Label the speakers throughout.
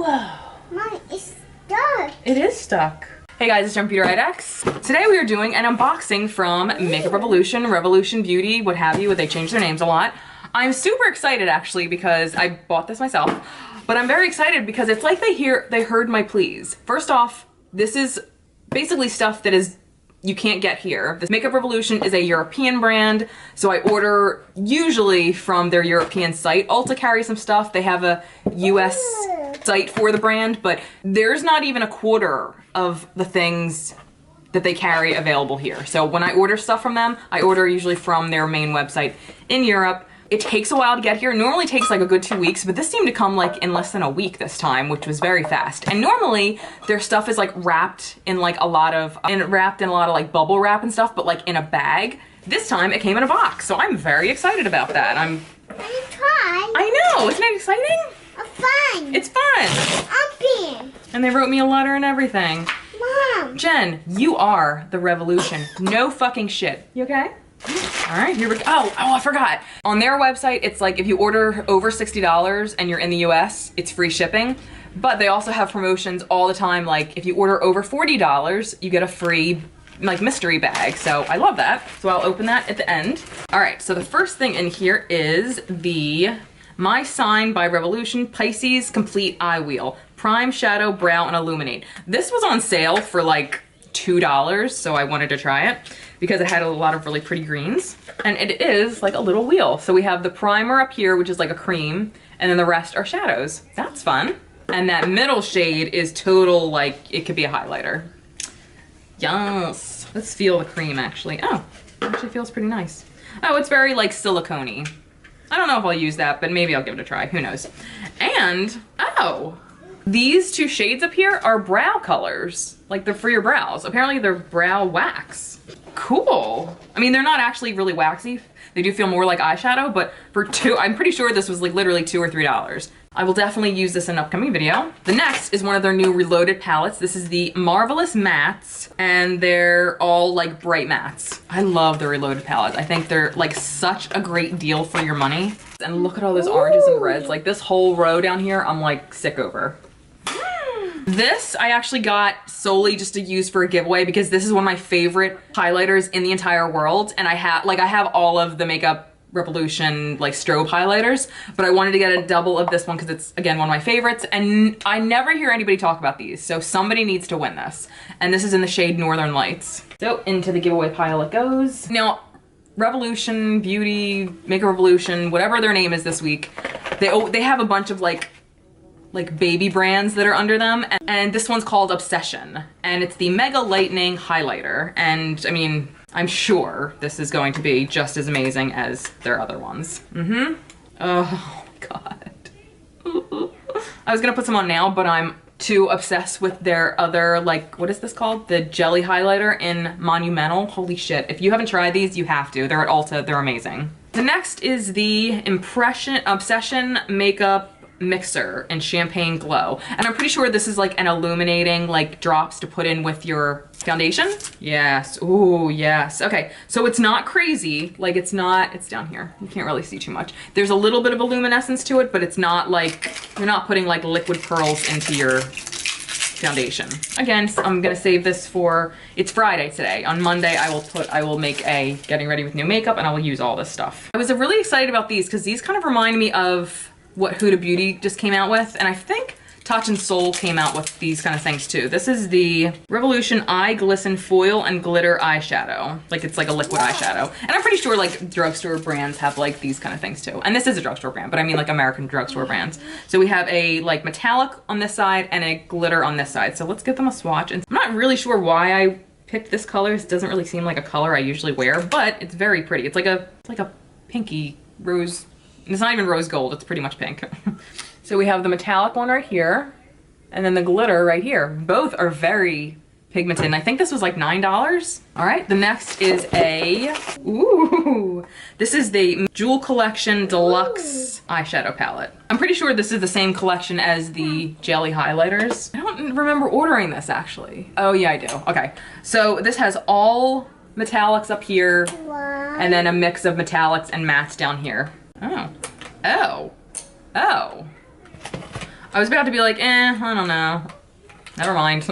Speaker 1: Whoa.
Speaker 2: Mom, it's stuck.
Speaker 1: It is stuck. Hey guys, it's Computer X. Today we are doing an unboxing from Makeup Revolution, Revolution Beauty, what have you. They changed their names a lot. I'm super excited actually because I bought this myself, but I'm very excited because it's like they heard my pleas. First off, this is basically stuff that you can't get here. This Makeup Revolution is a European brand, so I order usually from their European site. Ulta carries some stuff. They have a US site for the brand, but there's not even a quarter of the things that they carry available here. So when I order stuff from them, I order usually from their main website in Europe. It takes a while to get here. It normally takes like a good 2 weeks, but this seemed to come like in less than a week this time, which was very fast. And normally their stuff is like wrapped in a lot of like bubble wrap and stuff, but like in a bag. This time it came in a box, so I'm very excited about that.
Speaker 2: Can you try?
Speaker 1: I know, isn't it exciting?
Speaker 2: Fun.
Speaker 1: It's fun.
Speaker 2: Open.
Speaker 1: And they wrote me a letter and everything.
Speaker 2: Mom.
Speaker 1: Jen, you are the revolution. No fucking shit. You okay? All right, here we go. Oh, I forgot. On their website, it's like if you order over $60 and you're in the US, it's free shipping. But they also have promotions all the time. Like if you order over $40, you get a free like mystery bag. So I love that. So I'll open that at the end. All right, so the first thing in here is the My Sign by Revolution Pisces Complete Eye Wheel. Prime, Shadow, Brow, and Illuminate. This was on sale for like $2, so I wanted to try it because it had a lot of really pretty greens. And it is like a little wheel. So we have the primer up here, which is like a cream, and then the rest are shadows. That's fun. And that middle shade is total, like, it could be a highlighter. Yes. Let's feel the cream actually. Oh, it actually feels pretty nice. Oh, it's very like silicone-y. I don't know if I'll use that, but maybe I'll give it a try, who knows. And, oh, these two shades up here are brow colors. Like they're for your brows. Apparently they're brow wax. Cool. I mean, they're not actually really waxy. They do feel more like eyeshadow, but for I'm pretty sure this was like literally $2 or3. I will definitely use this in an upcoming video. The next is one of their new Reloaded palettes. This is the Marvelous Mattes, and they're all like bright mattes. I love the Reloaded palette. I think they're like such a great deal for your money. And look at all those oranges and reds. Like this whole row down here, I'm like sick over. This I actually got solely just to use for a giveaway because this is one of my favorite highlighters in the entire world. And I have all of the Makeup Revolution like strobe highlighters, but I wanted to get a double of this one because it's again one of my favorites, and I never hear anybody talk about these, so somebody needs to win this. And this is in the shade Northern Lights. So into the giveaway pile it goes. Now, Revolution Beauty, Makeup Revolution, whatever their name is this week, they have a bunch of like baby brands that are under them, and this one's called Obsession, and it's the Mega Lightening Highlighter. And I mean, I'm sure this is going to be just as amazing as their other ones. Oh God. I was gonna put some on now, but I'm too obsessed with their other, like, what is this called? The Jelly Highlighter in Monumental. Holy shit. If you haven't tried these, you have to. They're at Ulta, they're amazing. The next is the Obsession Makeup Mixer in Champagne Glow. And I'm pretty sure this is like an illuminating like drops to put in with your foundation. Yes, ooh, yes. Okay, so it's not crazy. Like it's down here. You can't really see too much. There's a little bit of luminescence to it, but it's not like, you're not putting like liquid pearls into your foundation. Again, so I'm gonna save this for, it's Friday today. On Monday, I will make a getting ready with new makeup and I will use all this stuff. I was really excited about these because these kind of remind me of what Huda Beauty just came out with, and I think Touch and Soul came out with these kind of things too. This is the Revolution Eye Glisten Foil and Glitter Eyeshadow. Like it's like a liquid eyeshadow. And I'm pretty sure like drugstore brands have like these kind of things too. And this is a drugstore brand, but I mean like American drugstore brands. So we have a like metallic on this side and a glitter on this side. So let's give them a swatch. And I'm not really sure why I picked this color. It doesn't really seem like a color I usually wear, but it's very pretty. It's like a pinky rose. It's not even rose gold, it's pretty much pink. So we have the metallic one right here, and then the glitter right here. Both are very pigmented, and I think this was like $9. All right, the next is this is the Jewel Collection Deluxe eyeshadow palette. I'm pretty sure this is the same collection as the jelly highlighters. I don't remember ordering this actually. Oh yeah, I do, okay. So this has all metallics up here, and then a mix of metallics and mattes down here. Oh. I was about to be like, I don't know. Never mind.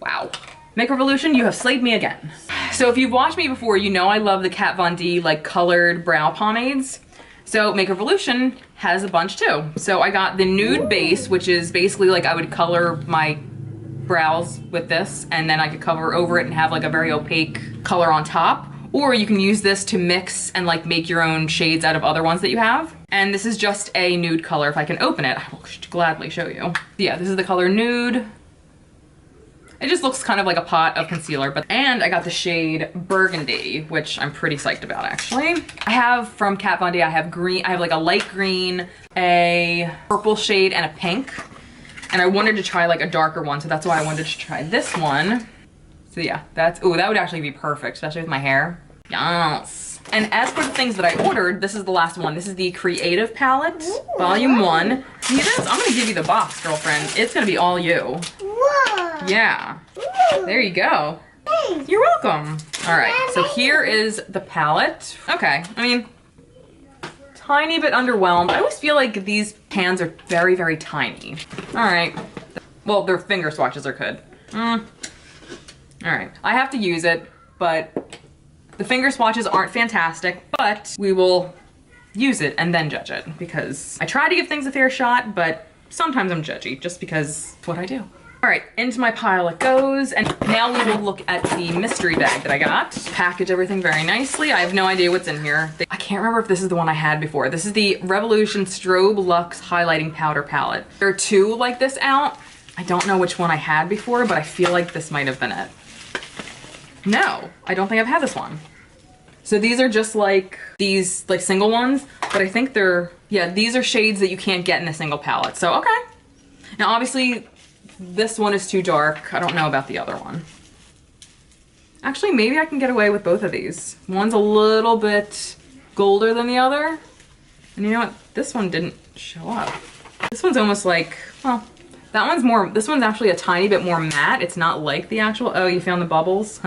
Speaker 1: Wow. Makeup Revolution, you have slayed me again. So if you've watched me before, you know I love the Kat Von D like colored brow pomades. So Makeup Revolution has a bunch too. So I got the Nude base, which is basically like I would color my brows with this, and then I could cover over it and have like a very opaque color on top. Or you can use this to mix and like make your own shades out of other ones that you have. And this is just a nude color. If I can open it, I will gladly show you. Yeah, this is the color Nude. It just looks kind of like a pot of concealer, and I got the shade Burgundy, which I'm pretty psyched about actually. I have from Kat Von D, I have green, I have like a light green, a purple shade, and a pink. And I wanted to try like a darker one, so that's why I wanted to try this one. So yeah, that's, ooh, that would actually be perfect, especially with my hair. Yes. And as for the things that I ordered, this is the last one. This is the Creative Palette, Volume 1. See this? I'm gonna give you the box, girlfriend. It's gonna be all you.
Speaker 2: Whoa.
Speaker 1: Yeah. There you go.
Speaker 2: Thanks.
Speaker 1: You're welcome. All right, so here is the palette. Okay, I mean, tiny bit underwhelmed. I always feel like these pans are very, very tiny. All right. Well, their finger swatches are good. All right, I have to use it, but the finger swatches aren't fantastic, but we will use it and then judge it because I try to give things a fair shot, but sometimes I'm judgy just because it's what I do. All right, into my pile it goes, and now we will look at the mystery bag that I got. Package everything very nicely. I have no idea what's in here. I can't remember if this is the one I had before. This is the Revolution Strobe Luxe Highlighting Powder Palette. There are two like this out. I don't know which one I had before, but I feel like this might have been it. No, I don't think I've had this one. So these are just like these like single ones, but I think they're, yeah, these are shades that you can't get in a single palette. So, okay. Now obviously this one is too dark. I don't know about the other one. Actually, maybe I can get away with both of these. One's a little bit golder than the other. And you know what? This one didn't show up. This one's almost like, well, that one's more, this one's actually a tiny bit more matte. It's not like the actual, oh, you found the bubbles?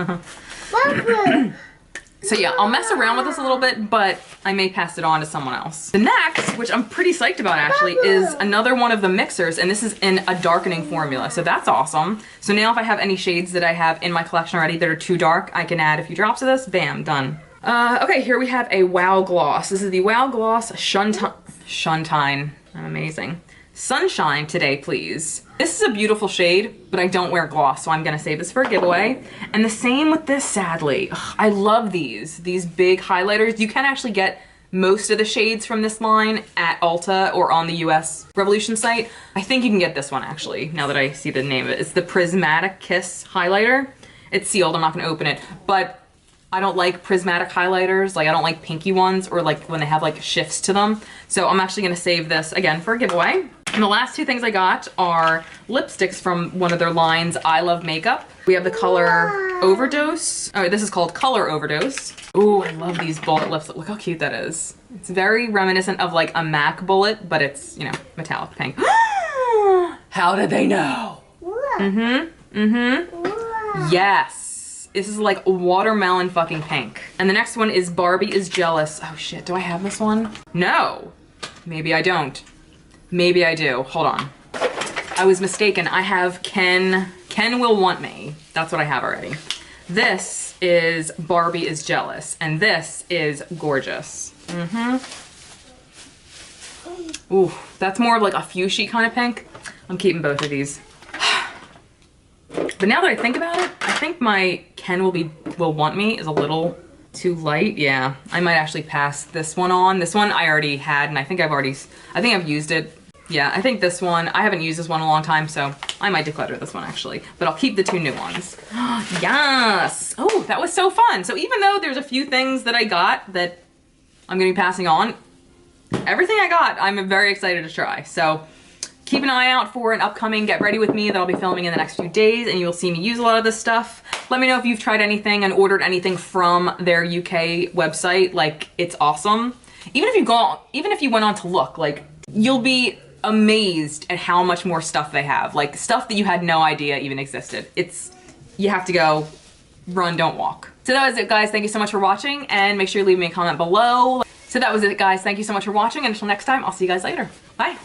Speaker 1: So yeah, I'll mess around with this a little bit, but I may pass it on to someone else. The next, which I'm pretty psyched about actually, is another one of the mixers, and this is in a darkening formula, so that's awesome. So now if I have any shades that I have in my collection already that are too dark, I can add a few drops of this, bam, done. Okay, here we have a Wow Gloss. This is the Wow Gloss Shuntine. I'm amazing. Sunshine Today, Please. This is a beautiful shade, but I don't wear gloss, so I'm gonna save this for a giveaway. And the same with this, sadly. Ugh, I love these big highlighters. You can actually get most of the shades from this line at Ulta or on the US Revolution site. I think you can get this one actually, now that I see the name of it. It's the Prismatic Kiss highlighter. It's sealed, I'm not gonna open it, but I don't like prismatic highlighters. Like I don't like pinky ones or like when they have like shifts to them. So I'm actually gonna save this again for a giveaway. And the last two things I got are lipsticks from one of their lines, I Love Makeup. We have the color Overdose. Oh, this is called Color Overdose. Ooh, I love these bullet lipsticks. Look how cute that is. It's very reminiscent of like a MAC bullet, but it's, you know, metallic pink. How did they know? Yes. This is like watermelon fucking pink. And the next one is Barbie is Jealous. Oh shit, do I have this one? No. Maybe I don't. Maybe I do. Hold on. I was mistaken. I have Ken Will Want Me. That's what I have already. This is Barbie is Jealous, and this is Gorgeous. Ooh, that's more of like a fuchsia kind of pink. I'm keeping both of these. But now that I think about it, I think my Ken Will Want Me is a little too light. Yeah, I might actually pass this one on. This one I already had, and I think I've used it. Yeah, I think this one, I haven't used this one in a long time, so I might declutter this one actually, but I'll keep the two new ones. Yes! Oh, that was so fun. So even though there's a few things that I got that I'm gonna be passing on, everything I got, I'm very excited to try. So keep an eye out for an upcoming Get Ready With Me that I'll be filming in the next few days, and you'll see me use a lot of this stuff. Let me know if you've tried anything and ordered anything from their UK website. Like, it's awesome. Even if you went on to look, like, you'll be amazed at how much more stuff they have. Like, stuff that you had no idea even existed. You have to go run, don't walk. So that was it, guys. Thank you so much for watching, and make sure you leave me a comment below. So that was it, guys. Thank you so much for watching, and until next time, I'll see you guys later. Bye.